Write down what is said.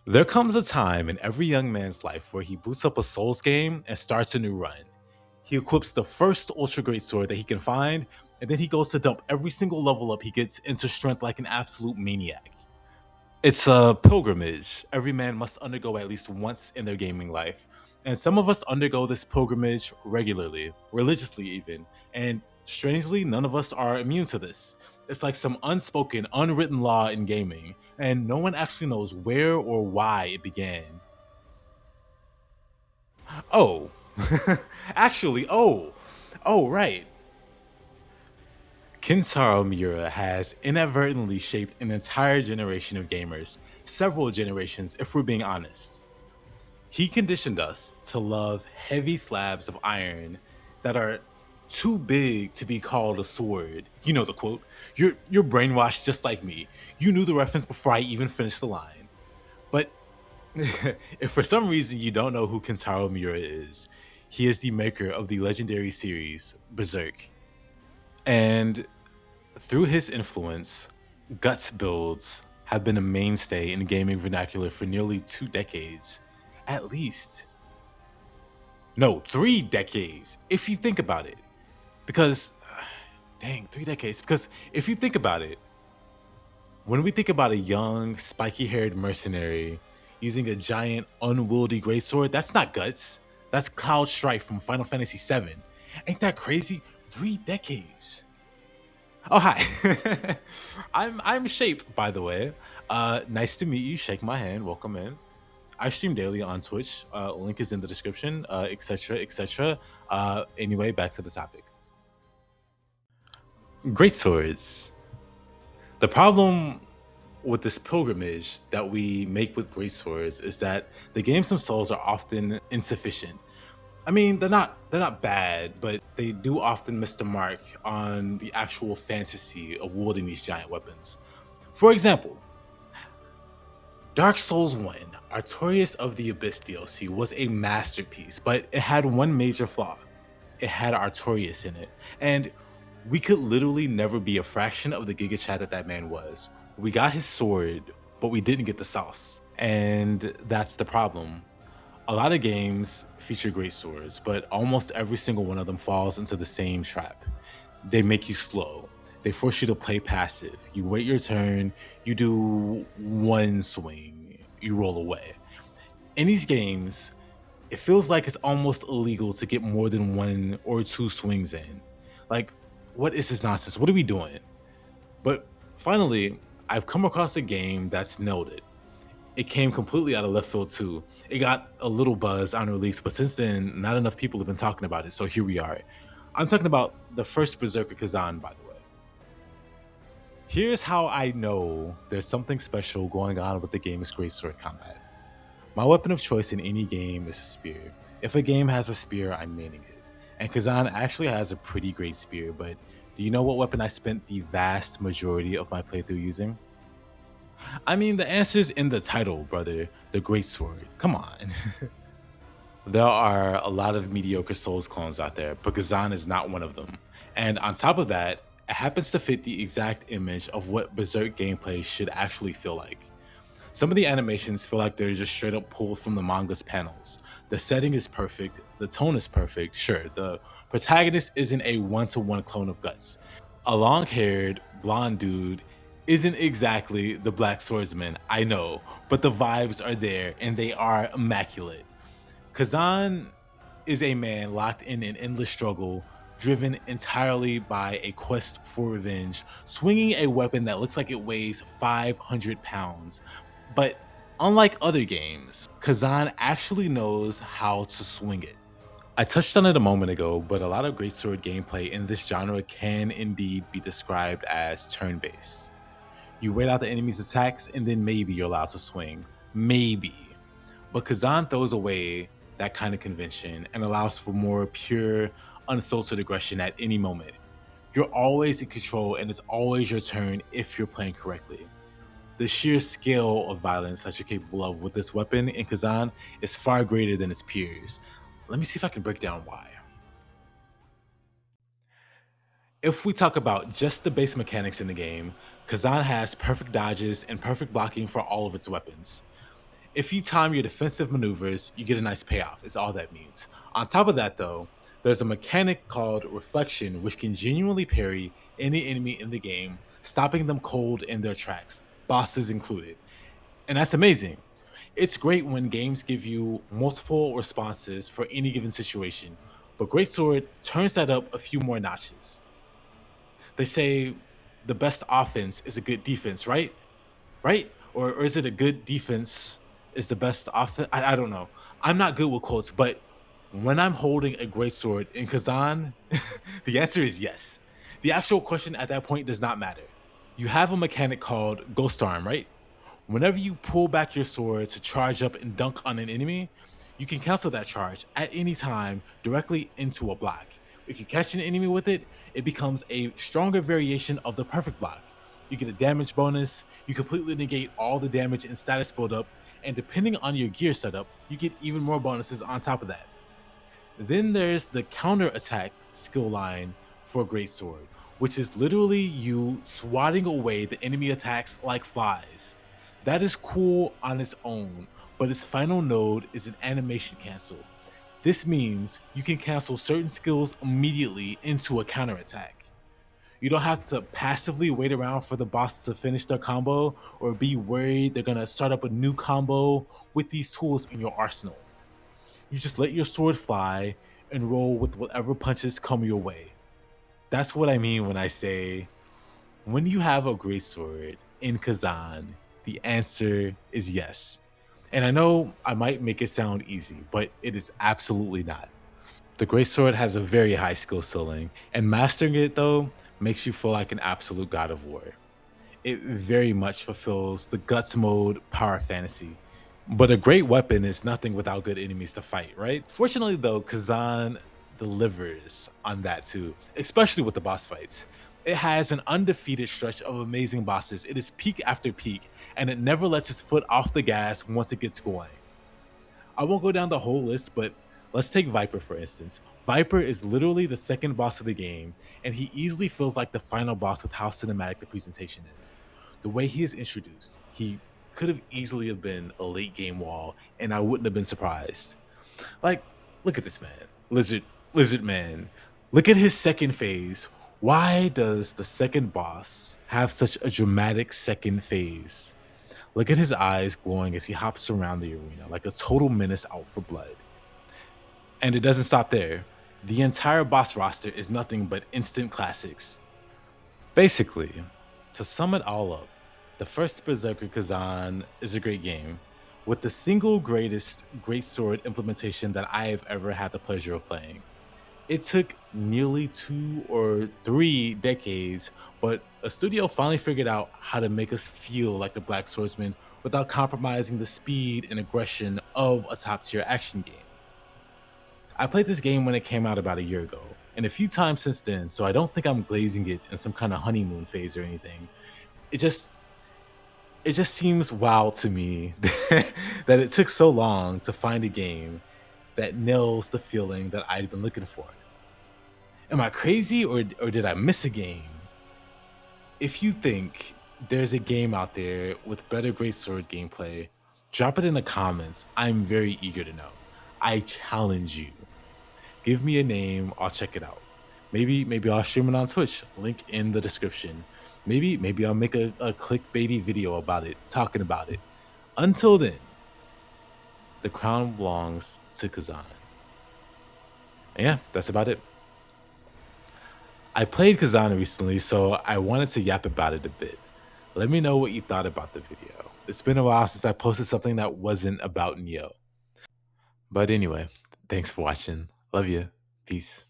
There comes a time in every young man's life where he boots up a Souls game and starts a new run. He equips the first Ultra Great Sword that he can find, and then he goes to dump every single level up he gets into strength like an absolute maniac. It's a pilgrimage every man must undergo at least once in their gaming life. And some of us undergo this pilgrimage regularly, religiously even, and strangely, none of us are immune to this. It's like some unspoken, unwritten law in gaming, and no one actually knows where or why it began. Oh, oh, right. Kintaro Miura has inadvertently shaped an entire generation of gamers, several generations if we're being honest. He conditioned us to love heavy slabs of iron that are too big to be called a sword. You know the quote. You're brainwashed just like me. You knew the reference before I even finished the line. But if for some reason you don't know who Kentaro Miura is, he is the maker of the legendary series Berserk. And through his influence, Guts builds have been a mainstay in gaming vernacular for nearly 2 decades. At least. No, 3 decades, if you think about it. Because, dang, 3 decades. Because if you think about it, when we think about a young, spiky haired mercenary using a giant, unwieldy greatsword, that's not Guts. That's Cloud Strife from Final Fantasy VII. Ain't that crazy? 3 decades. Oh, hi. I'm Shape, by the way. Nice to meet you. Shake my hand. Welcome in. I stream daily on Twitch. Link is in the description, etc., etc. Anyway, back to the topic. Great swords. The problem with this pilgrimage that we make with great swords is that the games themselves are often insufficient. I mean, they're not bad, but they do often miss the mark on the actual fantasy of wielding these giant weapons. For example, Dark Souls 1, Artorias of the Abyss DLC was a masterpiece, but it had one major flaw. It had Artorias in it, and we could literally never be a fraction of the Giga Chad that man was. We got his sword, but we didn't get the sauce. And that's the problem. A lot of games feature great swords, but almost every single one of them falls into the same trap. They make you slow. They force you to play passive. You wait your turn, you do one swing, you roll away. In these games, it feels like it's almost illegal to get more than one or two swings in. Like, what is this nonsense? What are we doing? But finally, I've come across a game that's nailed it. It came completely out of left field too. It got a little buzz on release, but since then, not enough people have been talking about it. So here we are. I'm talking about the first Berserker Kazan, by the way. Here's how I know there's something special going on with the game's greatsword combat. My weapon of choice in any game is a spear. If a game has a spear, I'm maining it. And Kazan actually has a pretty great spear, but do you know what weapon I spent the vast majority of my playthrough using? I mean, the answer's in the title, brother. The Greatsword. Come on. There are a lot of mediocre Souls clones out there, but Kazan is not one of them. And on top of that, it happens to fit the exact image of what Berserk gameplay should actually feel like. Some of the animations feel like they're just straight up pulled from the manga's panels. The setting is perfect, the tone is perfect, sure, the protagonist isn't a one-to-one clone of Guts. A long-haired, blonde dude isn't exactly the Black Swordsman, I know, but the vibes are there and they are immaculate. Kazan is a man locked in an endless struggle, driven entirely by a quest for revenge, swinging a weapon that looks like it weighs 500 pounds. But unlike other games, Kazan actually knows how to swing it. I touched on it a moment ago, but a lot of greatsword gameplay in this genre can indeed be described as turn-based. You wait out the enemy's attacks and then maybe you're allowed to swing. Maybe. But Kazan throws away that kind of convention and allows for more pure, unfiltered aggression at any moment. You're always in control and it's always your turn if you're playing correctly. The sheer scale of violence that you're capable of with this weapon in Kazan is far greater than its peers. Let me see if I can break down why. If we talk about just the base mechanics in the game, Kazan has perfect dodges and perfect blocking for all of its weapons. If you time your defensive maneuvers, you get a nice payoff, is all that means. On top of that, though, there's a mechanic called Reflection, which can genuinely parry any enemy in the game, stopping them cold in their tracks, bosses included. And that's amazing. It's great when games give you multiple responses for any given situation, but Greatsword turns that up a few more notches. They say the best offense is a good defense, right? Right? Or is it a good defense is the best offense? I don't know. I'm not good with quotes, but when I'm holding a Greatsword in Kazan, the answer is yes. The actual question at that point does not matter. You have a mechanic called Ghost Arm, right? Whenever you pull back your sword to charge up and dunk on an enemy, you can cancel that charge at any time directly into a block. If you catch an enemy with it, it becomes a stronger variation of the perfect block. You get a damage bonus, you completely negate all the damage and status buildup, and depending on your gear setup, you get even more bonuses on top of that. Then there's the counter attack skill line for Greatsword, which is literally you swatting away the enemy attacks like flies. That is cool on its own, but its final node is an animation cancel. This means you can cancel certain skills immediately into a counterattack. You don't have to passively wait around for the boss to finish their combo or be worried they're gonna start up a new combo with these tools in your arsenal. You just let your sword fly and roll with whatever punches come your way. That's what I mean when I say, when you have a greatsword in Kazan, the answer is yes. And I know I might make it sound easy, but it is absolutely not. The greatsword has a very high skill ceiling, and mastering it though makes you feel like an absolute god of war. It very much fulfills the guts mode power fantasy. But a great weapon is nothing without good enemies to fight, right? Fortunately though, Kazan delivers on that too, especially with the boss fights. It has an undefeated stretch of amazing bosses. It is peak after peak, and it never lets its foot off the gas once it gets going. I won't go down the whole list, but let's take Viper for instance. Viper is literally the second boss of the game, and he easily feels like the final boss with how cinematic the presentation is. The way he is introduced, he could have easily have been a late game wall, and I wouldn't have been surprised. Like, look at this man, Lizard Man. Look at his second phase. Why does the second boss have such a dramatic second phase? Look at his eyes glowing as he hops around the arena like a total menace out for blood. And it doesn't stop there. The entire boss roster is nothing but instant classics. Basically, to sum it all up, the first Berserker Kazan is a great game, with the single greatest greatsword implementation that I have ever had the pleasure of playing. It took nearly 2 or 3 decades, but a studio finally figured out how to make us feel like the Black Swordsman without compromising the speed and aggression of a top tier action game. I played this game when it came out about a year ago, and a few times since then, so I don't think I'm glazing it in some kind of honeymoon phase or anything. It just seems wild to me that it took so long to find a game that nails the feeling that I'd been looking for. Am I crazy or did I miss a game? If you think there's a game out there with better greatsword gameplay, drop it in the comments. I'm very eager to know. I challenge you. Give me a name, I'll check it out. Maybe I'll stream it on Twitch. Link in the description. Maybe I'll make a clickbaity video about it, talking about it. Until then, the crown belongs to Kazan. And yeah, that's about it. I played Kazan recently, so I wanted to yap about it a bit. Let me know what you thought about the video. It's been a while since I posted something that wasn't about Nioh. But anyway, thanks for watching. Love you. Peace.